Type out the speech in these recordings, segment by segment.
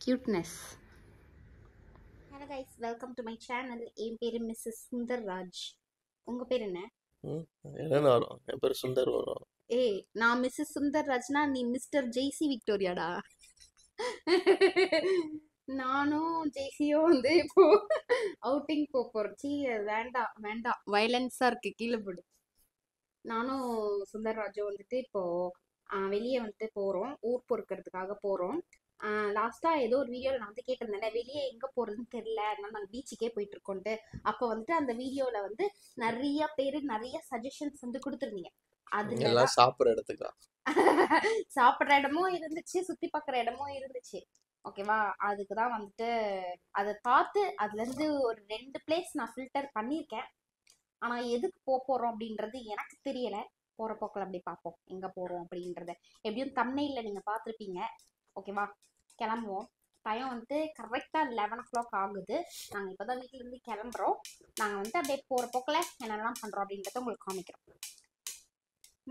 Cuteness. Hello guys, welcome to my channel. என் பேரு Mrs Sundar Raj. உங்க பேர் என்ன? என்ன வரும்? என் பேர் சுந்தர் வரும். ஏய், நான் மிஸ்ஸஸ் சுந்தர் ராஜ்னா நீ மிஸ்டர் ஜெய்சி விக்டோரியாடா. நானும் ஜெய்சியும் வந்து இப்போ அவுட்டிங் போறோம். வேண்டாம் வேண்டாம், வயலன்ஸா இருக்கு, கீழே போடு. நானும் சுந்தர் ராஜும் வந்துட்டு இப்போ வெளியே வந்துட்டு போறோம், ஊர் பொறுக்கிறதுக்காக போறோம். லாஸ்டா ஏதோ ஒரு வீடியோல நான் வந்து கேட்டிருந்தேன், வெளியே எங்க போறதுன்னு தெரியல, அதனால நாங்கள் பீச்சுக்கே போயிட்டு இருக்கோன்ட்டு. அப்போ வந்துட்டு அந்த வீடியோல வந்து நிறைய பேரு நிறைய சஜஷன்ஸ் வந்து கொடுத்துருந்தீங்க. அதுல சாப்பிட்ற இடத்துக்கா சாப்பிட்ற இடமும் இருந்துச்சு, சுத்தி பார்க்குற இடமும் இருந்துச்சு. ஓகேவா, அதுக்குதான் வந்துட்டு அதை பார்த்து அதுல இருந்து ஒரு 2 பிளேஸ் நான் ஃபில்டர் பண்ணியிருக்கேன். ஆனா எதுக்கு போறோம் அப்படின்றது எனக்கு தெரியல. போற போக்கில் அப்படி பார்ப்போம் எங்க போறோம் அப்படின்றத. எப்படியும் தம்ப்நெயில்ல நீங்க பார்த்துருப்பீங்க. ஓகேவா, கிளம்புவோம். டைம் வந்துட்டு கரெக்டா 11 o'clock ஆகுது. நாங்க இப்பதான் வீட்டுல இருந்து கிளம்புறோம். நாங்க வந்துட்டு அப்படியே போற போக்கில் என்னெல்லாம் பண்றோம் அப்படின்றத உங்களுக்கு காமிக்கிறோம்.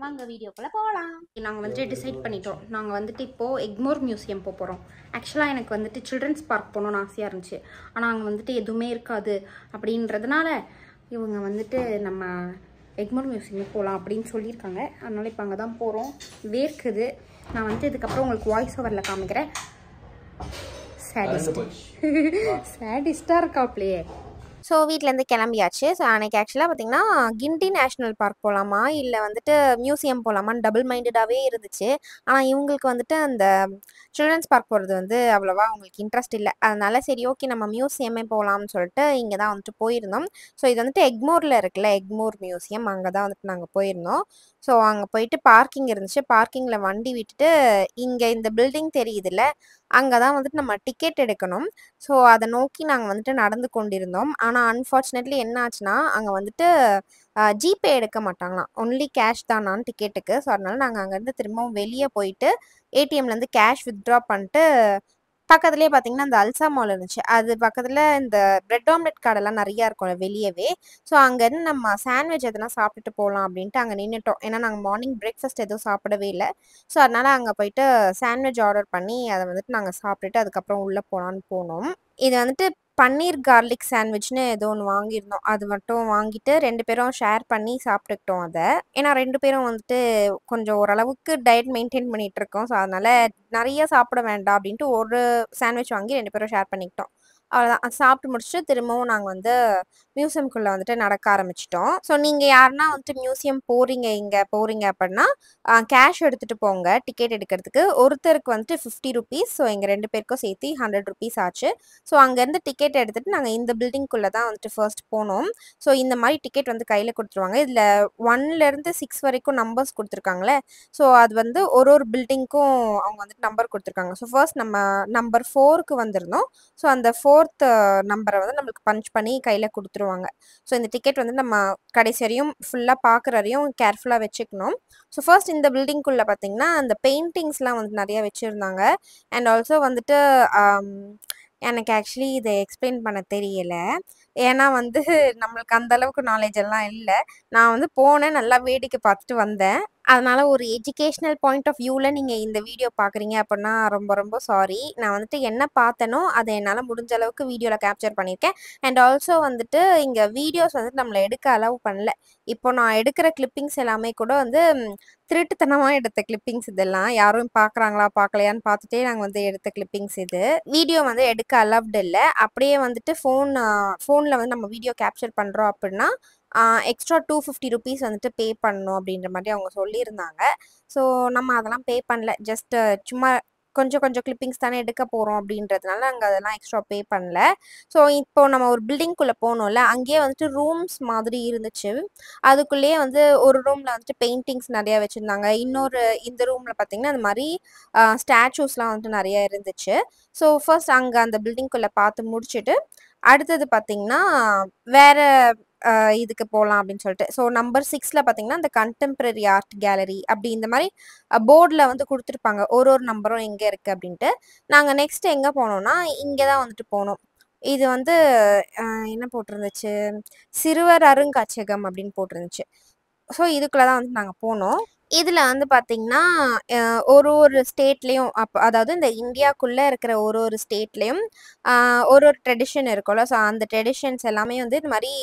வாங்க வீடியோக்குள்ள போகலாம். நாங்கள் வந்துட்டு டிசைட் பண்ணிட்டோம். நாங்கள் வந்துட்டு இப்போது எக்மோர் மியூசியம் போகிறோம். ஆக்சுவலாக எனக்கு வந்துட்டு சில்ட்ரன்ஸ் பார்க் போகணுன்னு ஆசையாக இருந்துச்சு. ஆனால் அங்கே வந்துட்டு எதுவுமே இருக்காது அப்படின்றதுனால இவங்க வந்துட்டு நம்ம எக்மோர் மியூசியம் போகலாம் அப்படின்னு சொல்லியிருக்காங்க. அதனால இப்போ அங்கே தான் போகிறோம். வேர்க்குது. நான் வந்துட்டு இதுக்கப்புறம் உங்களுக்கு வாய்ஸ் ஓவரில் காமிக்கிறேன். சேடிஸ்டாக இருக்காப்லையே. ஸோ வீட்டிலேருந்து கிளம்பியாச்சு. ஸோ அன்றைக்கி ஆக்சுவலாக பார்த்திங்கன்னா கிண்டி நேஷ்னல் பார்க் போகலாமா இல்லை வந்துட்டு மியூசியம் போகலாமான்னு டபுள் மைண்டடாகவே இருந்துச்சு. ஆனால் இவங்களுக்கு வந்துட்டு அந்த சில்ட்ரன்ஸ் பார்க் போகிறது வந்து அவ்வளோவா அவங்களுக்கு இன்ட்ரெஸ்ட் இல்லை. அதனால சரி ஓகே நம்ம மியூசியமே போகலாம்னு சொல்லிட்டு இங்கே தான் வந்துட்டு போயிருந்தோம். ஸோ இது வந்துட்டு எக்மோரில் இருக்குல்ல, எக்மோர் மியூசியம், அங்கே தான் வந்துட்டு நாங்கள் போயிருந்தோம். ஸோ அங்கே போயிட்டு பார்க்கிங் இருந்துச்சு. பார்க்கிங்கில் வண்டி விட்டுட்டு இங்கே இந்த பில்டிங் தெரியுதுல்ல, அங்கே தான் வந்துட்டு நம்ம டிக்கெட் எடுக்கணும். ஸோ அதை நோக்கி நாங்கள் வந்துட்டு நடந்து கொண்டிருந்தோம். ஆனால் அன்ஃபார்ச்சுனேட்லி என்ன ஆச்சுன்னா அங்கே வந்துட்டு ஜிபே எடுக்க மாட்டாங்களாம், ஒன்லி கேஷ் தானான்னு டிக்கெட்டுக்கு. ஸோ அதனால நாங்கள் அங்கேருந்து திரும்பவும் வெளியே போயிட்டு ஏடிஎம்லேருந்து கேஷ் வித்ட்ரா பண்ணிட்டு பக்கத்துலேயே பார்த்தீங்கன்னா அந்த அல்சா மால் இருந்துச்சு. அது பக்கத்தில் இந்த பிரெட் ஆம்லெட் கடைலாம் நிறையா இருக்கும்ல வெளியவே. ஸோ அங்கேருந்து நம்ம சாண்ட்விச் எதுனா சாப்பிட்டுட்டு போகலாம் அப்படின்ட்டு அங்கே நின்றுட்டோம். ஏன்னா நாங்கள் மார்னிங் பிரேக்ஃபாஸ்ட் எதுவும் சாப்பிடவே இல்லை. ஸோ அதனால் அங்கே போயிட்டு சாண்ட்விச் ஆர்டர் பண்ணி அதை வந்துட்டு நாங்கள் சாப்பிட்டுட்டு அதுக்கப்புறம் உள்ளே போகலான்னு போனோம். இது வந்துட்டு பன்னீர் கார்லிக் சாண்ட்விச்னு ஏதோ ஒன்று வாங்கியிருந்தோம். அது மட்டும் வாங்கிட்டு 2 பேரும் ஷேர் பண்ணி சாப்பிட்டுக்கிட்டோம் அதை. ஏன்னா 2 பேரும் வந்துட்டு கொஞ்சம் ஓரளவுக்கு டயட் மெயின்டைன் பண்ணிகிட்டு இருக்கோம். ஸோ அதனால் நிறைய சாப்பிட வேண்டாம் அப்படின்ட்டு ஒரு சாண்ட்விச் வாங்கி 2 பேரும் ஷேர் பண்ணிக்கிட்டோம். அவ்வளோதான். சாப்பிட்டு முடிச்சுட்டு திரும்பவும் நாங்கள் வந்து மியூசியம்குள்ளே வந்துட்டு நடக்க ஆரம்பிச்சிட்டோம். ஸோ நீங்கள் யாருன்னா வந்துட்டு மியூசியம் போகிறீங்க அப்படின்னா கேஷ் எடுத்துகிட்டு போங்க டிக்கெட் எடுக்கிறதுக்கு. ஒருத்தருக்கு வந்துட்டு 50 rupees. ஸோ எங்கள் 2 பேருக்கும் சேர்த்து 100 rupees ஆச்சு. ஸோ அங்கேருந்து டிக்கெட் எடுத்துகிட்டு நாங்கள் இந்த பில்டிங்குள்ளே தான் வந்துட்டு ஃபர்ஸ்ட் போனோம். ஸோ இந்த மாதிரி டிக்கெட் வந்து கையில் கொடுத்துருவாங்க. இதில் 1லேருந்து 6 வரைக்கும் நம்பர்ஸ் கொடுத்துருக்காங்களே. ஸோ அது வந்து ஒரு பில்டிங்க்கும் அவங்க வந்துட்டு நம்பர் கொடுத்துருக்காங்க. ஸோ ஃபர்ஸ்ட் நம்ம நம்பர் 4க்கு வந்திருந்தோம். ஸோ அந்த 4th நம்பரை வந்து நம்மளுக்கு பஞ்ச் பண்ணி கையில் கொடுத்துருவாங்க. ஸோ இந்த டிக்கெட் வந்து நம்ம கடைசி வரையும் ஃபுல்லாக பார்க்குற வரையும் கேர்ஃபுல்லாக வச்சுக்கணும். ஸோ ஃபர்ஸ்ட் இந்த பில்டிங்குள்ளே பார்த்தீங்கன்னா அந்த பெயிண்டிங்ஸ்லாம் வந்து நிறையா வச்சுருந்தாங்க. அண்ட் ஆல்சோ வந்துட்டு எனக்கு ஆக்சுவலி இதை எக்ஸ்பிளைன் பண்ண தெரியல. ஏன்னா வந்து நம்மளுக்கு அந்தளவுக்கு நாலேஜ் எல்லாம் இல்லை. நான் வந்து போனேன், நல்லா வேடிக்கை பார்த்துட்டு வந்தேன். அதனால் ஒரு எஜுகேஷ்னல் பாயிண்ட் ஆஃப் வியூவில் நீங்கள் இந்த வீடியோ பார்க்குறீங்க அப்படின்னா ரொம்ப ரொம்ப சாரி. நான் வந்துட்டு என்ன பார்த்தனோ அதை என்னால் முடிஞ்ச அளவுக்கு வீடியோவில் கேப்சர் பண்ணியிருக்கேன். அண்ட் ஆல்சோ வந்துட்டு இங்கே வீடியோஸ் வந்துட்டு நம்மளை எடுக்க அலோவ் பண்ணல. இப்போ நான் எடுக்கிற கிளிப்பிங்ஸ் எல்லாமே கூட வந்து திருட்டுத்தனமாக எடுத்த கிளிப்பிங்ஸ். இதெல்லாம் யாரும் பார்க்குறாங்களா பார்க்கலையான்னு பார்த்துட்டே நாங்கள் வந்து எடுத்த கிளிப்பிங்ஸ். இது வீடியோ வந்து எடுக்க அலவ்டு இல்லை. அப்படியே வந்துட்டு ஃபோனில் வந்து நம்ம வீடியோ கேப்சர் பண்ணுறோம் அப்படின்னா எக்ஸ்ட்ரா 250 rupees வந்துட்டு பே பண்ணணும் அப்படின்ற மாதிரி அவங்க சொல்லியிருந்தாங்க. ஸோ நம்ம அதெல்லாம் பே பண்ணல. ஜஸ்ட் சும்மா கொஞ்சம் கிளிப்பிங்ஸ் தானே எடுக்க போகிறோம் அப்படின்றதுனால நாங்கள் அதெல்லாம் எக்ஸ்ட்ரா பே பண்ணல. ஸோ இப்போ நம்ம ஒரு பில்டிங்குள்ளே போனோம்ல, அங்கேயே வந்துட்டு ரூம்ஸ் மாதிரி இருந்துச்சு. அதுக்குள்ளேயே வந்து ஒரு ரூமில் வந்துட்டு பெயிண்டிங்ஸ் நிறையா வச்சுருந்தாங்க. இந்த ரூமில் பார்த்திங்கன்னா அந்த மாதிரி ஸ்டாச்சூஸ்லாம் வந்துட்டு நிறையா இருந்துச்சு. ஸோ ஃபர்ஸ்ட் அங்கே அந்த பில்டிங்குள்ளே பார்த்து முடிச்சுட்டு அடுத்தது பார்த்திங்கன்னா வேறு இதுக்கு போகலாம் அப்படின்னு சொல்லிட்டு. ஸோ நம்பர் 6ல் பார்த்தீங்கன்னா இந்த கண்டெம்பரரி ஆர்ட் கேலரி அப்படி இந்த மாதிரி போர்டில் வந்து கொடுத்துருப்பாங்க ஒரு நம்பரும் எங்கே இருக்குது அப்படின்ட்டு. நாங்கள் நெக்ஸ்ட் எங்கே போனோம்னா இங்கே தான் வந்துட்டு போனோம். இது வந்து என்ன போட்டிருந்துச்சு, சிறுவர் அருங்காட்சியகம் அப்படின்னு போட்டிருந்துச்சு. ஸோ இதுக்குள்ளே தான் வந்து நாங்கள் போனோம். இதுல வந்து பாத்தீங்கன்னா, ஒரு ஒரு ஸ்டேட்லயும் அதாவது இந்த இந்தியாக்குள்ள இருக்கிற ஒரு ஒரு ஸ்டேட்லயும் அ ஒரு ஒரு ட்ரெடிஷன் இருக்கும்ல. ஸோ அந்த ட்ரெடிஷன்ஸ் எல்லாமே வந்து இது மாரி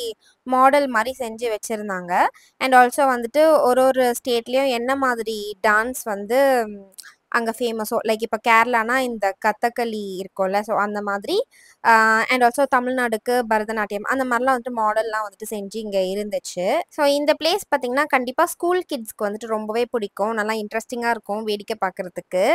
மாடல் மாரி செஞ்சு வச்சிருந்தாங்க. அண்ட் ஆல்சோ வந்துட்டு ஒரு ஒரு ஸ்டேட்லயும் என்ன மாதிரி டான்ஸ் வந்து அங்க ஃபேமஸோ லைக் இப்ப கேரளானா இந்த கதகளி இருக்கும்ல. ஸோ அந்த மாதிரி அண்ட் ஆல்சோ தமிழ்நாடுக்கு பரதநாட்டியம் அந்த மாரிலாம் வந்துட்டு மாடல்லாம் வந்துட்டு செஞ்சு இங்க இருந்துச்சு. ஸோ இந்த பிளேஸ் பார்த்தீங்கன்னா, கண்டிப்பா ஸ்கூல் கிட்ஸ்க்கு வந்துட்டு ரொம்பவே பிடிக்கும். நல்லா இன்ட்ரெஸ்டிங்கா இருக்கும் வேடிக்கை பார்க்கறதுக்கு.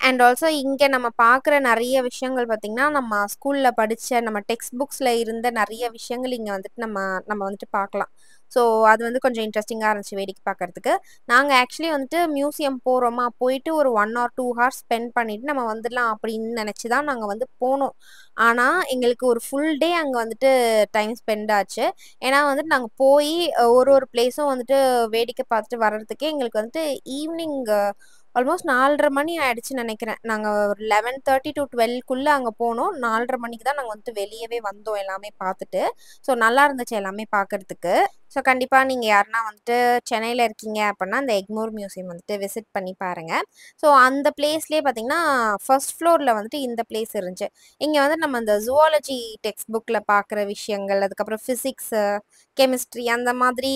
அண்ட் ஆல்சோ இங்க நம்ம பார்க்குற நெறைய விஷயங்கள் பார்த்தீங்கன்னா, நம்ம ஸ்கூல்ல படிச்ச நம்ம டெக்ஸ்ட் புக்ஸ்ல இருந்த நெறைய விஷயங்கள் இங்க வந்துட்டு நம்ம நம்ம வந்துட்டு பார்க்கலாம். ஸோ அது வந்து கொஞ்சம் இன்ட்ரெஸ்டிங்கா இருந்துச்சு வேடிக்கை பார்க்கறதுக்கு. நாங்க ஆக்சுவலி வந்துட்டு மியூசியம் போறோமா, போயிட்டு ஒரு 1 ஆர் 2 ஹார்ஸ் ஸ்பெண்ட் பண்ணிட்டு நம்ம வந்துடலாம் அப்படின்னு நெனச்சு தான் நாங்க வந்து போனோம். ஆனா, எங்களுக்கு ஒரு ஃபுல் டே அங்க வந்துட்டு டைம் ஸ்பெண்ட் ஆச்சு. ஏன்னா வந்துட்டு நாங்க போயி ஒரு ஒரு பிளேஸும் வந்துட்டு வேடிக்கை பார்த்துட்டு வர்றதுக்கே எங்களுக்கு வந்துட்டு ஈவினிங் ஆல்மோஸ்ட் 4:30 மணி ஆயிடுச்சுன்னு நெனைக்கிறேன். நாங்க ஒரு 11:30 டூ 12க்குள்ள அங்க போனோம். 4:30 மணிக்கு தான் நாங்க வந்துட்டு வெளியவே வந்தோம் எல்லாமே பார்த்துட்டு. ஸோ நல்லா இருந்துச்சு எல்லாமே பார்க்கறதுக்கு. ஸோ கண்டிப்பா நீங்க யாருன்னா வந்துட்டு சென்னையில இருக்கீங்க அப்பன்னா, இந்த எக்மோர் மியூசியம் வந்துட்டு விசிட் பண்ணி பாருங்க. ஸோ அந்த பிளேஸ்லயே பார்த்தீங்கன்னா, ஃபர்ஸ்ட் ஃப்ளோர்ல வந்துட்டு இந்த பிளேஸ் இருந்துச்சு. இங்க வந்து நம்ம இந்த ஜூவாலஜி டெக்ஸ்ட் புக்ல பார்க்குற விஷயங்கள், அதுக்கப்புறம் ஃபிசிக்ஸு, கெமிஸ்ட்ரி அந்த மாதிரி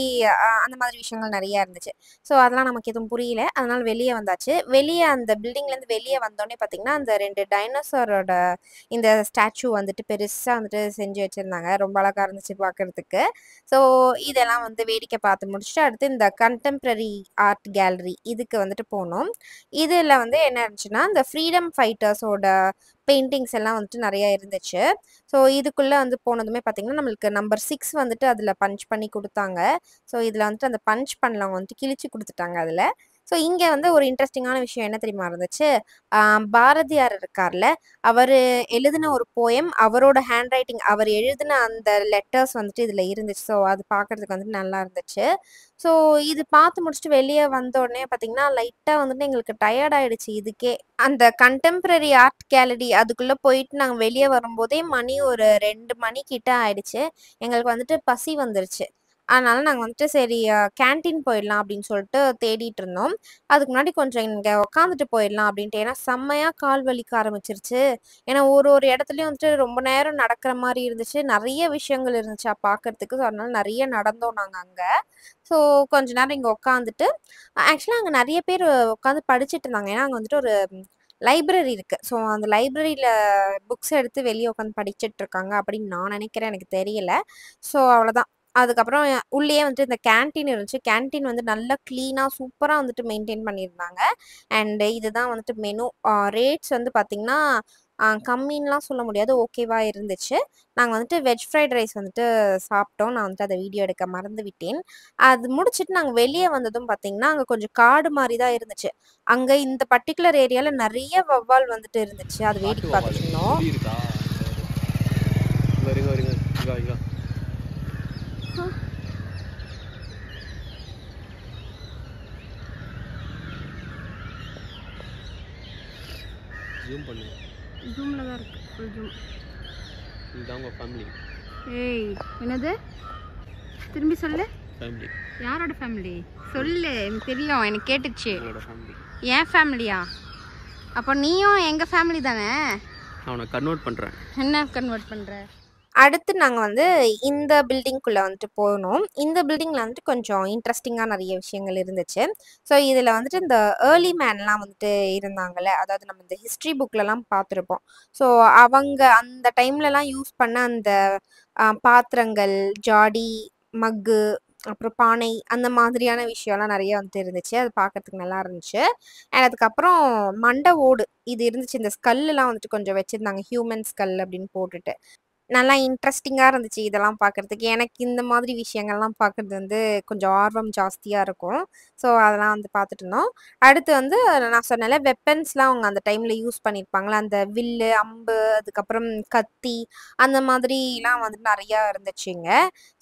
விஷயங்கள் நெறைய இருந்துச்சு. ஸோ அதெல்லாம் நமக்கு எதுவும் புரியல. அதனால வெளிய வந்தாச்சு. வெளிய அந்த பில்டிங்லேருந்து வெளிய வந்தோனே பார்த்தீங்கன்னா, அந்த 2 டைனோசரோட இந்த ஸ்டாச்சு வந்துட்டு பெருசா வந்துட்டு செஞ்சு வச்சிருந்தாங்க. ரொம்ப அழகா இருந்துச்சு பார்க்கறதுக்கு. ஸோ இதெல்லாம் வந்து வேடிக்கை பார்த்து முடிச்சுட்டு, அடுத்து இந்த கன்டெம்பரரி ஆர்ட் கேலரி இதுக்கு வந்துட்டு போனோம். இதுல வந்து என்ன இருந்துச்சுன்னா, இந்த ஃப்ரீடம் ஃபைட்டர்ஸோட பெயிண்டிங்ஸ் எல்லாம் வந்துட்டு நெறைய இருந்துச்சு. ஸோ இதுக்குள்ள வந்து போனதுமே பார்த்தீங்கன்னா, நம்மளுக்கு நம்பர் 6 வந்துட்டு அதுல பஞ்ச் பண்ணி குடுத்தாங்க. ஸோ இதுல வந்துட்டு அந்த பஞ்ச் பண்ணலவங்க வந்துட்டு கிழிச்சு குடுத்துட்டாங்க அதுல. ஸோ இங்க வந்து ஒரு இன்ட்ரெஸ்டிங்கான விஷயம் என்ன தெரியுமா இருந்துச்சு? ஆ பாரதியார் இருக்கார்ல, அவரு எழுதின ஒரு போயம், அவரோட ஹேண்ட் ரைட்டிங் அவர் எழுதின அந்த லெட்டர்ஸ் வந்துட்டு இதுல இருந்துச்சு. ஸோ அது பார்க்கறதுக்கு வந்துட்டு நல்லா இருந்துச்சு. ஸோ இது பார்த்து முடிச்சுட்டு வெளிய வந்த உடனே பார்த்தீங்கன்னா, லைட்டா வந்துட்டு எங்களுக்கு டயர்ட் ஆயிடுச்சு இதுக்கே. அந்த கன்டெம்பரரி ஆர்ட் கேலரி அதுக்குள்ள போயிட்டு நாங்க வெளிய வரும்போதே மணி ஒரு 2 மணி கிட்ட ஆயிடுச்சு. எங்களுக்கு வந்துட்டு பசி வந்துருச்சு. அதனால நாங்க வந்துட்டு சரி கேன்டீன் போயிடலாம் அப்படின்னு சொல்லிட்டு தேடிட்டு இருந்தோம். அதுக்கு முன்னாடி கொஞ்சம் இங்க உட்காந்துட்டு போயிடலாம் அப்படின்ட்டு. ஏன்னா செம்மையா கால் வலிக்க ஆரம்பிச்சிருச்சு. ஏன்னா ஒரு ஒரு இடத்துலயும் வந்துட்டு ரொம்ப நேரம் நடக்கிற மாரி இருந்துச்சு. நெறைய விஷயங்கள் இருந்துச்சா பார்க்கறதுக்கு. ஸோ அதனால நெறைய நடந்தோம் நாங்க அங்க. ஸோ கொஞ்ச நேரம் இங்க உட்காந்துட்டு ஆக்சுவலா அங்க நெறைய பேர் உட்காந்து படிச்சுட்டு இருந்தாங்க. ஏன்னா அங்க வந்துட்டு ஒரு லைப்ரரி இருக்கு. ஸோ அந்த லைப்ரரியில புக்ஸ் எடுத்து வெளிய உட்காந்து படிச்சுட்டு இருக்காங்க அப்படின்னு நான் நினைக்கிறேன். எனக்கு தெரியல. ஸோ அவ்வளோதான். அதுக்கப்புறம் உள்ளேயே வந்துட்டு இந்த கேன்டீன் இருந்துச்சு. கேன்டீன் வந்து நல்லா கிளீனா, சூப்பரா வந்துட்டு மெயின்டெயின் பண்ணியிருந்தாங்க. அண்ட் இதுதான் வந்துட்டு மெனு. ரேட்ஸ் வந்து பார்த்தீங்கன்னா, கம்மின்லாம் சொல்ல முடியாது. ஓகேவா இருந்துச்சு. நாங்க வந்துட்டு வெஜ் ஃப்ரைட் ரைஸ் வந்துட்டு சாப்பிட்டோம். நான் வந்துட்டு அத வீடியோ எடுக்க மறந்து விட்டேன். அது முடிச்சுட்டு நாங்க வெளிய வந்ததும் பார்த்தீங்கன்னா, அங்க கொஞ்சம் காடு மாரி தான் இருந்துச்சு. அங்க இந்த பர்ட்டிகுலர் ஏரியால நெறைய வவ்வால் வந்துட்டு இருந்துச்சு. அது காட்டு வேடிக்கை வவ்வாலு பார்த்துட்டு இருந்தோம். புலி இருக்கா? இங்க வருங்க வருங்க இங்க இங்க ஜூம் பண்ணுங்க. ஜூமில் தான் இருக்கு, ஃபுல் ஜூம். இதுதான் உங்க ஃபேமிலி. ஏய், என்னது? திரும்பி சொல்லு. ஃபேமிலி யாரோட ஃபேமிலி? சொல்லு, எனக்கு தெரியும், எனக்கு கேட்டுச்சு. உங்களோட ஃபேமிலி. என் ஃபேமிலியா? அப்போ நீயும் எங்கள் ஃபேமிலி தானே? நான் உன்னை கன்வெர்ட் பண்ணுறேன். என்ன கன்வெர்ட் பண்ணுற? அடுத்து நாங்க வந்து இந்த பில்டிங்குள்ள வந்துட்டு போனோம். இந்த பில்டிங்ல வந்துட்டு கொஞ்சம் இன்ட்ரெஸ்டிங்கா நெறைய விஷயங்கள் இருந்துச்சு. ஸோ இதுல வந்துட்டு இந்த ஏர்லி மேன்லாம் வந்துட்டு இருந்தாங்கல்ல, அதாவது நம்ம இந்த ஹிஸ்ட்ரி புக்லலாம் பார்த்துருப்போம். ஸோ அவங்க அந்த டைம்லலாம் யூஸ் பண்ண அந்த பாத்திரங்கள், ஜாடி, மக்கு, அப்புறம் பானை அந்த மாதிரியான விஷயம்லாம் நெறைய வந்துட்டு இருந்துச்சு. அது பார்க்கறதுக்கு நல்லா இருந்துச்சு. அண்ட் அதுக்கப்புறம் மண்டை ஓடு இது இருந்துச்சு. இந்த ஸ்கல்லாம் வந்துட்டு கொஞ்சம் வச்சிருந்தாங்க. ஹியூமன் ஸ்கல் அப்படின்னு போட்டுட்டு. நல்லா இன்ட்ரெஸ்டிங்கா இருந்துச்சு இதெல்லாம் பார்க்கறதுக்கு. எனக்கு இந்த மாதிரி விஷயங்கள்லாம் பார்க்கறது வந்து கொஞ்சம் ஆர்வம் ஜாஸ்தியா இருக்கும். ஸோ அதெல்லாம் வந்து பார்த்துட்டு இருந்தோம். அடுத்து வந்து நான் சொன்னேன்ல வெப்பன்ஸ்லாம் அவங்க அந்த டைம்ல யூஸ் பண்ணியிருப்பாங்கல்ல. அந்த வில்லு, அம்பு, அதுக்கப்புறம் கத்தி அந்த மாதிரிலாம் வந்துட்டு நெறையா இருந்துச்சுங்க.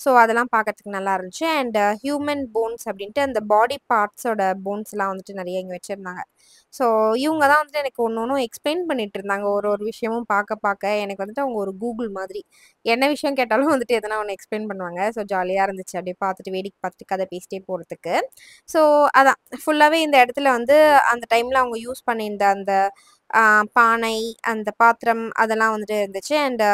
ஸோ அதெல்லாம் பார்க்கறதுக்கு நல்லா இருந்துச்சு. அண்ட் ஹியூமன் போன்ஸ் அப்படின்ட்டு அந்த பாடி பார்ட்ஸோட போன்ஸ்லாம் வந்துட்டு நெறைய இங்க வச்சிருந்தாங்க. ஸோ இவங்க தான் வந்துட்டு எனக்கு ஒண்ணு ஒண்ணும் எக்ஸ்பிளைன் பண்ணிட்டு இருந்தாங்க. ஒரு ஒரு விஷயமும் பார்க்க பார்க்க எனக்கு வந்துட்டு அவங்க ஒரு கூகுள் மாதிரி. மாதிரி என்ன விஷயம் கேட்டாலும் வந்துட்டு எதனா ஒன்று எக்ஸ்பிளைன் பண்ணுவாங்க. ஸோ ஜாலியாக இருந்துச்சு அப்படியே பார்த்துட்டு வேடிக்கை பார்த்துட்டு கதை பேசிட்டே போகிறதுக்கு. ஸோ அதான் ஃபுல்லாகவே இந்த இடத்துல வந்து அந்த டைமில் அவங்க யூஸ் பண்ணியிருந்த அந்த பானை, அந்த பாத்திரம் அதெல்லாம் வந்துட்டு இருந்துச்சு. அண்ட்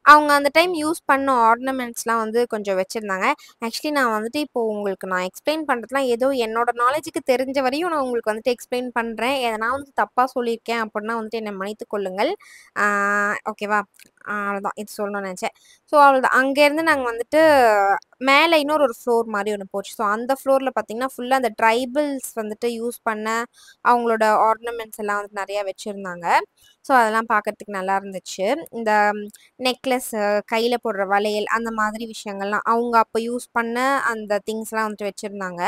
அவங்க அந்த டைம் யூஸ் பண்ண ஆர்னமெண்ட்ஸ்லாம் வந்து கொஞ்சம் வச்சுருந்தாங்க. ஆக்சுவலி நான் வந்துட்டு இப்போது உங்களுக்கு நான் எக்ஸ்பிளைன் பண்ணுறதுலாம் ஏதோ என்னோட நாலேஜுக்கு தெரிஞ்ச வரையும் நான் உங்களுக்கு வந்துட்டு எக்ஸ்பிளைன் பண்ணுறேன். எதனா வந்து தப்பாக சொல்லியிருக்கேன் அப்படின்னா வந்துட்டு என்னை மன்னித்து கொள்ளுங்கள். ஓகேவா? அவ்வளோதான் இது சொல்லணும்னு நினச்சேன். ஸோ அவ்வளோதான். அங்கேருந்து நாங்கள் வந்துட்டு மேலே இன்னொரு ஃப்ளோர் மாதிரி ஒன்று போச்சு. ஸோ அந்த ஃப்ளோரில் பார்த்தீங்கன்னா ஃபுல்லாக அந்த ட்ரைபிள்ஸ் வந்துட்டு யூஸ் பண்ண அவங்களோட ஆர்னமெண்ட்ஸ் எல்லாம் வந்து நிறையா வச்சுருந்தாங்க. ஸோ அதெல்லாம் பார்க்கறதுக்கு நல்லா இருந்துச்சு. இந்த நெக்லஸ்ஸு, கையில போடுற வளையல் அந்த மாதிரி விஷயங்கள்லாம் அவங்க அப்போ யூஸ் பண்ண அந்த திங்ஸ்லாம் வந்துட்டு வச்சுருந்தாங்க.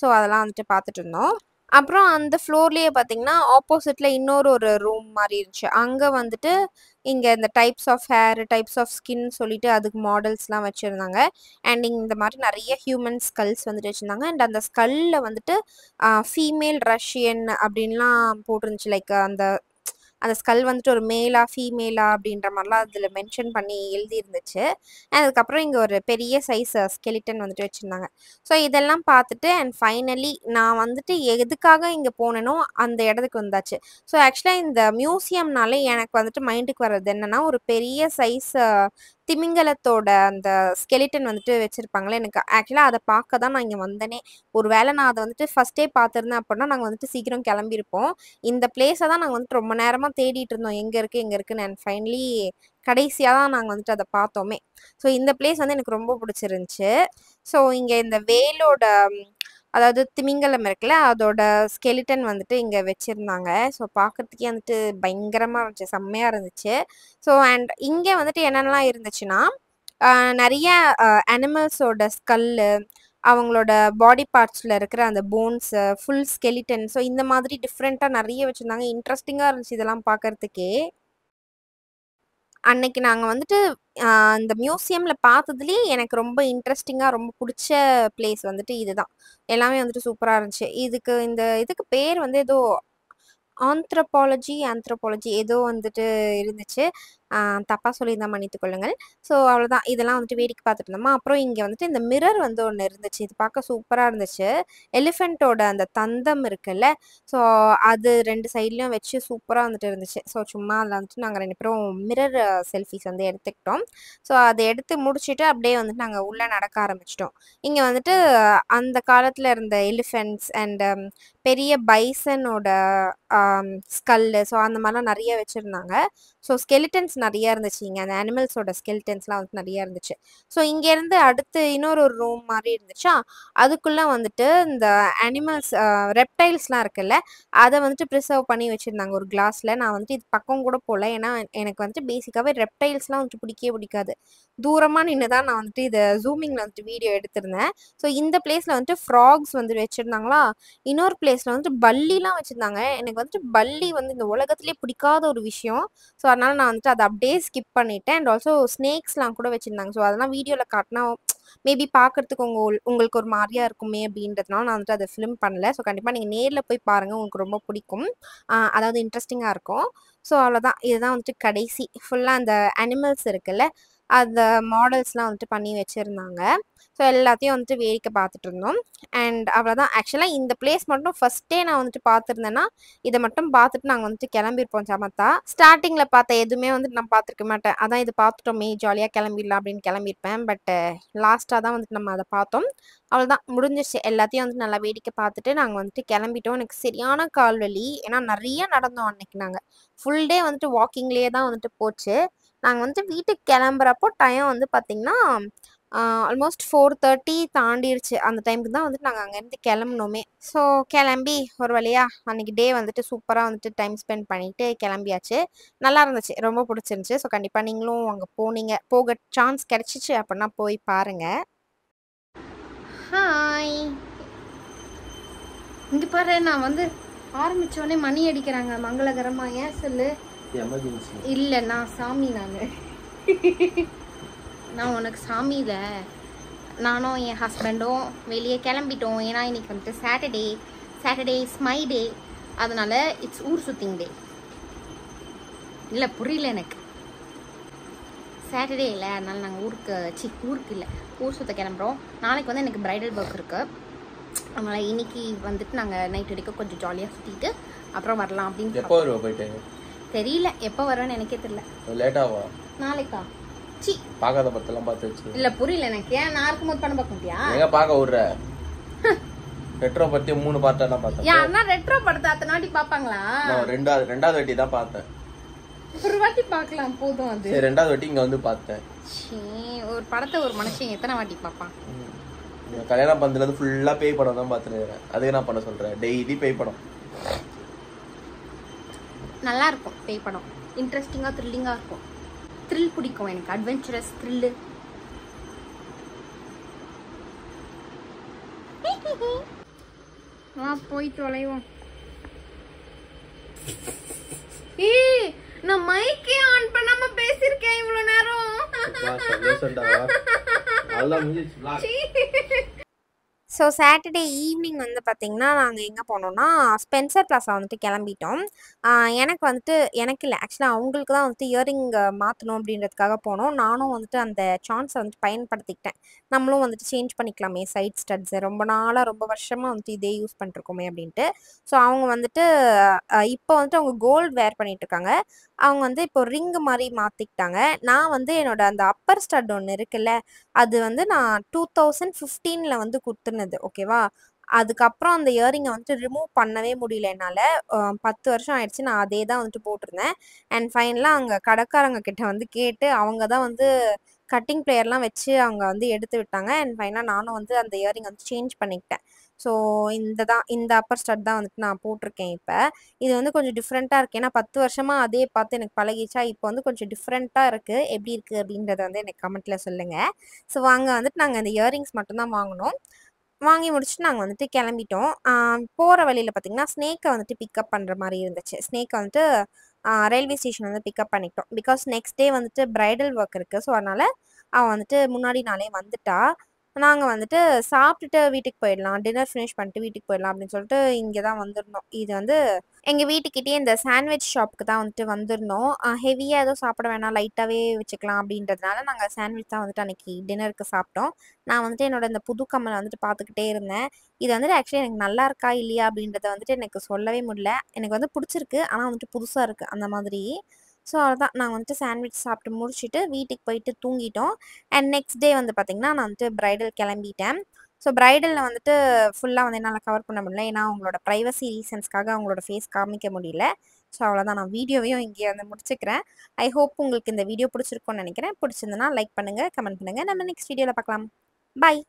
ஸோ அதெல்லாம் வந்துட்டு பார்த்துட்டு இருந்தோம். அப்புறம் அந்த ஃப்ளோர்லேயே பார்த்தீங்கன்னா ஆப்போசிட்ல ஒரு ரூம் மாதிரி இருந்துச்சு. அங்கே வந்துட்டு இங்கே இந்த types of hair, types of skin சொல்லிட்டு அதுக்கு மாடல்ஸ்லாம் வச்சுருந்தாங்க. அண்ட் இந்த மாதிரி நிறைய ஹியூமன் ஸ்கல்ஸ் வந்துட்டு வச்சுருந்தாங்க. அண்ட் அந்த ஸ்கல்லில் வந்துட்டு ஃபீமேல் ரஷ்யன் அப்படின்லாம் போட்டிருந்துச்சு. லைக் அந்த ஸ்கல் வந்துட்டு ஒரு மேலா ஃபீமேலா அப்படின்ற மாதிரிலாம் அதில் மென்ஷன் பண்ணி எழுதியிருந்துச்சு. அதுக்கப்புறம் இங்கே ஒரு பெரிய சைஸ் ஸ்கெலிட்டன் வந்துட்டு வச்சுருந்தாங்க. ஸோ இதெல்லாம் பார்த்துட்டு அண்ட் ஃபைனலி நான் வந்துட்டு எதுக்காக இங்கே போனேனோ அந்த இடத்துக்கு வந்தாச்சு. ஸோ ஆக்சுவலாக இந்த மியூசியம்னாலே எனக்கு வந்துட்டு மைண்டுக்கு வர்றது என்னென்னா ஒரு பெரிய சைஸ் திமிங்கலத்தோட அந்த ஸ்கெலிட்டன் வந்துட்டு வச்சுருப்பாங்களே, எனக்கு ஆக்சுவலாக அதை பார்க்க தான் நான் இங்கே வந்தேனே. ஒரு வேளை நான் அதை வந்துட்டு ஃபஸ்ட்டே பார்த்துருந்தேன் அப்படின்னா நாங்கள் வந்துட்டு சீக்கிரம் கிளம்பியிருப்போம். இந்த பிளேஸை தான் நாங்கள் வந்துட்டு ரொம்ப நேரமாக தேடிட்டு இருந்தோம், எங்கே இருக்குன்னு. அண்ட் ஃபைனலி கடைசியாக தான் நாங்கள் வந்துட்டு அதை பார்த்தோமே. ஸோ இந்த பிளேஸ் வந்து எனக்கு ரொம்ப பிடிச்சிருந்துச்சு. ஸோ இங்கே இந்த வேலோட அதாவது திமிங்கலம் இருக்குல்ல, அதோட ஸ்கெலிட்டன் வந்துட்டு இங்கே வச்சுருந்தாங்க. ஸோ பார்க்குறதுக்கே வந்துட்டு பயங்கரமாக இருந்துச்சு, செம்மையாக இருந்துச்சு. ஸோ அண்ட் இங்கே வந்துட்டு என்னென்னலாம் இருந்துச்சுன்னா நிறைய அனிமல்ஸோட ஸ்கல்லு, அவங்களோட பாடி பார்ட்ஸில் இருக்கிற அந்த போன்ஸு, ஃபுல் ஸ்கெலிட்டன், ஸோ இந்த மாதிரி டிஃப்ரெண்ட்டாக நிறைய வச்சுருந்தாங்க. இன்ட்ரெஸ்டிங்காக இருந்துச்சு இதெல்லாம் பார்க்குறதுக்கே. அன்னைக்கு நாங்கள் வந்துட்டு இந்த மியூசியமில் பார்த்ததுலேயே எனக்கு ரொம்ப இன்ட்ரெஸ்டிங்காக ரொம்ப பிடிச்ச பிளேஸ் வந்துட்டு இதுதான். எல்லாமே வந்துட்டு சூப்பராக இருந்துச்சு. இதுக்கு பேர் வந்து ஏதோ ஆந்த்ரோபாலஜி ஏதோ வந்துட்டு இருந்துச்சு. தப்பாக சொல்லியிருந்தா மன்னித்துக் கொள்ளுங்கள். ஸோ அவ்வளோதான். இதெல்லாம் வந்துட்டு வேடிக்கை பார்த்துட்டு இருந்தோமா. அப்புறம் இங்கே வந்துட்டு இந்த மிரர் வந்து ஒன்று இருந்துச்சு. இது பார்க்க சூப்பராக இருந்துச்சு. எலிஃபெண்ட்டோட அந்த தந்தம் இருக்குல்ல, ஸோ அது 2 சைட்லேயும் வச்சு சூப்பராக வந்துட்டு இருந்துச்சு. ஸோ சும்மா அதில் வந்துட்டு நாங்கள் 2 பேரும் மிரர் செல்ஃபிஸ் வந்து எடுத்துக்கிட்டோம். ஸோ அதை எடுத்து முடிச்சுட்டு அப்படியே வந்துட்டு நாங்கள் உள்ளே நடக்க ஆரம்பிச்சிட்டோம். இங்கே வந்துட்டு அந்த காலத்தில் இருந்த எலிஃபெண்ட்ஸ் அண்ட் பெரிய பைசனோட ஸ்கல்லு, ஸோ அந்த மாதிரிலாம் நிறைய வச்சுருந்தாங்க. ஸோ ஸ்கெலிட்டன்ஸ் நிறையா இருந்துச்சு. இங்கே அந்த அனிமல்ஸோட ஸ்கெலிட்டன்ஸ்லாம் வந்துட்டு நிறையா இருந்துச்சு. ஸோ இங்கேருந்து அடுத்து இன்னொரு ரூம் மாதிரி இருந்துச்சா, அதுக்குள்ளே வந்துட்டு இந்த அனிமல்ஸ் ரெப்டைல்ஸ்லாம் இருக்குல்ல, அதை வந்துட்டு ப்ரிசர்வ் பண்ணி வச்சுருந்தாங்க ஒரு கிளாஸில். நான் வந்துட்டு இது பக்கம் கூட போகல, ஏன்னா எனக்கு வந்துட்டு பேசிக்காகவே ரெப்டைல்ஸ்லாம் வந்துட்டு பிடிக்காது. தூரமாக நின்று தான் நான் வந்துட்டு இதை ஜூமிங்கில் வந்துட்டு வீடியோ எடுத்திருந்தேன். ஸோ இந்த பிளேஸில் வந்துட்டு ஃப்ராக்ஸ் வந்துட்டு வச்சுருந்தாங்களா, இன்னொரு பிளேஸில் வந்துட்டு பல்லிலாம் வச்சுருந்தாங்க. எனக்கு வந்துட்டு பல்லி வந்து இந்த உலகத்துலேயே பிடிக்காத ஒரு விஷயம். ஸோ அதனால் நான் வந்துட்டு அதை அப்படியே ஸ்கிப் பண்ணிட்டேன். அண்ட் ஆல்சோ ஸ்னேக்ஸ்லாம் கூட வச்சுருந்தாங்க. ஸோ அதெல்லாம் வீடியோவில் காட்டினா மேபி பார்க்குறதுக்கு உங்களுக்கு ஒரு மாதிரியா இருக்குமே அப்படின்றதுனால நான் வந்துட்டு அதை ஃபிலிம் பண்ணல. ஸோ கண்டிப்பாக நீங்கள் நேரில் போய் பாருங்கள், உங்களுக்கு ரொம்ப பிடிக்கும். அதாவது இன்ட்ரெஸ்டிங்காக இருக்கும். ஸோ அவ்வளோதான். இதுதான் வந்துட்டு கடைசி ஃபுல்லாக அந்த அனிமல்ஸ் இருக்குல்ல, அந்த மாடல்ஸ்லாம் வந்துட்டு பண்ணி வச்சுருந்தாங்க. ஸோ எல்லாத்தையும் வந்துட்டு வேடிக்கை பார்த்துட்டு இருந்தோம். அண்ட் அவ்வளோதான். ஆக்சுவலாக இந்த பிளேஸ் மட்டும் ஃபஸ்ட்டே நான் வந்துட்டு பார்த்துருந்தேன்னா இதை மட்டும் பார்த்துட்டு நாங்கள் வந்துட்டு கிளம்பியிருப்போம் சமத்தா. ஸ்டார்டிங்கில் பார்த்த எதுவுமே வந்துட்டு நான் பார்த்துருக்க மாட்டேன். அதான் இது பார்த்துட்டோமே ஜாலியாக கிளம்பிடலாம் அப்படின்னு கிளம்பியிருப்பேன். பட் லாஸ்ட்டாக தான் வந்துட்டு நம்ம அதை பார்த்தோம். அவ்வளோதான், முடிஞ்சிருச்சு. எல்லாத்தையும் வந்துட்டு நல்லா வேடிக்கை பார்த்துட்டு நாங்கள் வந்துட்டு கிளம்பிட்டோம். எனக்கு சரியான கால்வலி, ஏன்னா நிறைய நடந்தோம் அன்னைக்கு. நாங்கள் ஃபுல் டே வந்துட்டு வாக்கிங்லேயே தான் வந்துட்டு போச்சு. நாங்கள் வந்துட்டு வீட்டுக்கு கிளம்புறப்போ டைம் வந்து பார்த்திங்கன்னா ஆல்மோஸ்ட் 4:30 தாண்டிருச்சு. அந்த டைமுக்கு தான் வந்துட்டு நாங்கள் அங்கேருந்து கிளம்புனோமே. ஸோ கிளம்பி ஒரு வழியா அன்றைக்கி டே வந்துட்டு சூப்பராக வந்துட்டு டைம் ஸ்பெண்ட் பண்ணிவிட்டு கிளம்பியாச்சு. நல்லா இருந்துச்சு, ரொம்ப பிடிச்சிருந்துச்சி. ஸோ கண்டிப்பாக நீங்களும் அங்கே போக சான்ஸ் கிடச்சிச்சு அப்படின்னா போய் பாருங்கள். ஹாய், இங்கே பாரு, நான் வந்து ஆரம்பித்தோடனே மணி அடிக்கிறாங்க மங்களகரமாக. ஏன் சொல்லு? இல்லை, நான் சாமி. நான் உனக்கு சாமியில் நானும் என் ஹஸ்பண்டும் வெளியே கிளம்பிட்டோம். ஏன்னா இன்றைக்கி வந்துட்டு சாட்டர்டே இஸ் மை டே. அதனால் இட்ஸ் ஊர் சுத்திங் டே. இல்லை, புரியல எனக்கு. சாட்டர்டே இல்லை, அதனால நாங்கள் ஊருக்கு இல்லை, ஊர் சுற்ற கிளம்புறோம். நாளைக்கு வந்து எனக்கு ப்ரைடல் ஒர்க் இருக்குது. அதனால் இன்னைக்கு வந்துட்டு நாங்கள் நைட் வரைக்கும் கொஞ்சம் ஜாலியாக சுற்றிட்டு அப்புறம் வரலாம் அப்படின்னு. எப்போ வருவா போயிட்டு? தெரியல, எப்போ வருவேன்னு எனக்கே தெரியல. லேட்டாவா? நாளைக்கா? சி, பார்க்காத படத்தெல்லாம் பார்த்து வச்சு. இல்லை புரியல எனக்கு. ஏன் நான் இருக்கும்போது படம் பார்க்க முடியா? எங்க பார்க்க விடுற? ரெட்ரோ பத்தி 3 பார்ட்டெல்லாம் பார்த்தேன். யாருன்னா ரெட்ரோ படத்தை அத்தனை வாட்டி பார்ப்பாங்களா? நான் ரெண்டாவது வாட்டி தான் பார்த்தேன். ஒரு வாட்டி பார்க்கலாம் போதும். அது சரி, ரெண்டாவது வாட்டி இங்க வந்து பார்த்தேன். ஒரு படத்தை ஒரு மனுஷன் எத்தனை வாட்டி பார்ப்பான்? கல்யாணம் பந்தல இருந்து ஃபுல்லா பேய் படம் தான் பார்த்துருக்கேன். அதே நான் பண்ண சொல்றேன், டெய்லி பேய் படம். நல்லா இருக்கும் பேய் படம், இன்ட்ரெஸ்டிங்காக த்ரில்லிங்காக இருக்கும். த்ரில் பிடிக்கும் எனக்கு, அட்வென்ச்சரஸ் த்ரில்லு. போய் தொலைவோம். நான் மைக்கே ஆன் பண்ணாம பேசிருக்கேன் இவ்வளவு நேரம். ஸோ சாட்டர்டே ஈவினிங் வந்து பார்த்திங்கன்னா நாங்கள் எங்கே போனோம்னா ஸ்பென்சர் பிளாஸா வந்துட்டு கிளம்பிட்டோம். எனக்கு இல்லை, ஆக்சுவலாக அவங்களுக்கு தான் வந்துட்டு இயரிங் மாற்றணும் அப்படின்றதுக்காக போனோம். நானும் வந்துட்டு அந்த சான்ஸை வந்துட்டு பயன்படுத்திக்கிட்டேன். நம்மளும் வந்துட்டு சேஞ்ச் பண்ணிக்கலாமே சைட் ஸ்டட்ஸை, ரொம்ப வருஷமாக வந்துட்டு இதே யூஸ் பண்ணிருக்கோமே அப்படின்ட்டு. ஸோ அவங்க வந்துட்டு இப்போ வந்துட்டு அவங்க கோல்டு வேர் பண்ணிட்டு இருக்காங்க. அவங்க வந்து இப்போ ரிங் மாதிரி மாற்றிக்கிட்டாங்க. நான் வந்து என்னோட அந்த அப்பர் ஸ்டட் ஒன்று இருக்குல்ல, அது வந்து நான் 2015 வந்து குத்துனது, ஓகேவா. அதுக்கப்புறம் அந்த இயரிங்கை வந்துட்டு ரிமூவ் பண்ணவே முடியல என்னால். 10 வருஷம் ஆயிடுச்சு, நான் அதே தான் வந்துட்டு போட்டிருந்தேன். அண்ட் ஃபைனலாக அங்கே கடைக்காரங்க கிட்ட வந்து கேட்டு அவங்க தான் வந்து கட்டிங் பிளேயர்லாம் வச்சு அவங்க வந்து எடுத்து விட்டாங்க. அண்ட் ஃபைனலாக நானும் வந்து அந்த இயரிங் வந்து சேஞ்ச் பண்ணிக்கிட்டேன். ஸோ இந்த அப்பர் ஸ்டட் தான் வந்துட்டு நான் போட்டிருக்கேன். இப்போ இது வந்து கொஞ்சம் டிஃப்ரெண்ட்டாக இருக்குது, ஏன்னா 10 வருஷமாக அதே பார்த்து எனக்கு பழகிச்சா. இப்போ வந்து கொஞ்சம் டிஃப்ரெண்ட்டாக இருக்குது. எப்படி இருக்குது அப்படின்றத வந்து எனக்கு கமெண்ட்டில் சொல்லுங்கள். ஸோ அங்கே வந்துட்டு நாங்கள் அந்த இயரிங்ஸ் மட்டும்தான் வாங்கினோம். வாங்கி முடிச்சுட்டு நாங்கள் வந்துட்டு கிளம்பிட்டோம். போகிற வழியில் பார்த்திங்கன்னா ஸ்னேக்கை வந்துட்டு பிக்கப் பண்ணுற மாதிரி இருந்துச்சு. ஸ்னேக்கை வந்துட்டு ரயில்வே ஸ்டேஷன் வந்து பிக்கப் பண்ணிட்டோம். பிகாஸ் நெக்ஸ்ட் டே வந்துட்டு ப்ரைடல் ஒர்க் இருக்குது. ஸோ அதனால் அவள் வந்துட்டு முன்னாடி நாளே வந்துட்டா. நாங்கள் வந்துட்டு சாப்பிட்டுட்டு வீட்டுக்கு போயிடலாம், டின்னர் ஃபினிஷ் பண்ணிட்டு வீட்டுக்கு போயிடலாம் அப்படின்னு சொல்லிட்டு இங்கே தான் வந்திருந்தோம். இது வந்து எங்கள் வீட்டுக்கிட்டே இந்த சாண்ட்விச் ஷாப்புக்கு தான் வந்துட்டு வந்திருந்தோம். ஹெவியாக எதுவும் சாப்பிட வேணாம், லைட்டாகவே வச்சுக்கலாம் அப்படின்றதுனால நாங்கள் சாண்ட்விச் தான் வந்துட்டு அன்றைக்கி டின்னருக்கு சாப்பிட்டோம். நான் வந்துட்டு என்னோட இந்த புது கம்மலை வந்துட்டு பார்த்துக்கிட்டே இருந்தேன். இது வந்துட்டு ஆக்சுவலி எனக்கு நல்லா இருக்கா இல்லையா அப்படின்றத வந்துட்டு எனக்கு சொல்லவே முடியல. எனக்கு வந்து பிடிச்சிருக்கு, ஆனால் வந்துட்டு புதுசாக இருக்குது அந்த மாதிரி. ஸோ அதான் நாங்கள் வந்துட்டு சாண்ட்விச் சாப்பிட்டு முடிச்சுட்டு வீட்டுக்கு போயிட்டு தூங்கிட்டோம். அண்ட் நெக்ஸ்ட் டே வந்து பார்த்திங்கன்னா நான் வந்துட்டு ப்ரைடல் கிளம்பிட்டேன். ஸோ ப்ரைடலில் வந்துட்டு ஃபுல்லாக வந்து என்னால் கவர் பண்ண முடியல, ஏன்னா அவங்களோட ப்ரைவசி ரீசன்ஸ்க்காக அவங்களோட ஃபேஸ் காமிக்க முடியல. ஸோ அவ்வளோதான், நான் வீடியோவையும் இங்கே வந்து முடிச்சுக்கிறேன். ஐ ஹோப் உங்களுக்கு இந்த வீடியோ பிடிச்சிருக்கும்னு நினைக்கிறேன். பிடிச்சிருந்தனா லைக் பண்ணுங்கள், கமெண்ட் பண்ணுங்கள். நம்ம நெக்ஸ்ட் வீடியோவில் பார்க்கலாம். பாய்.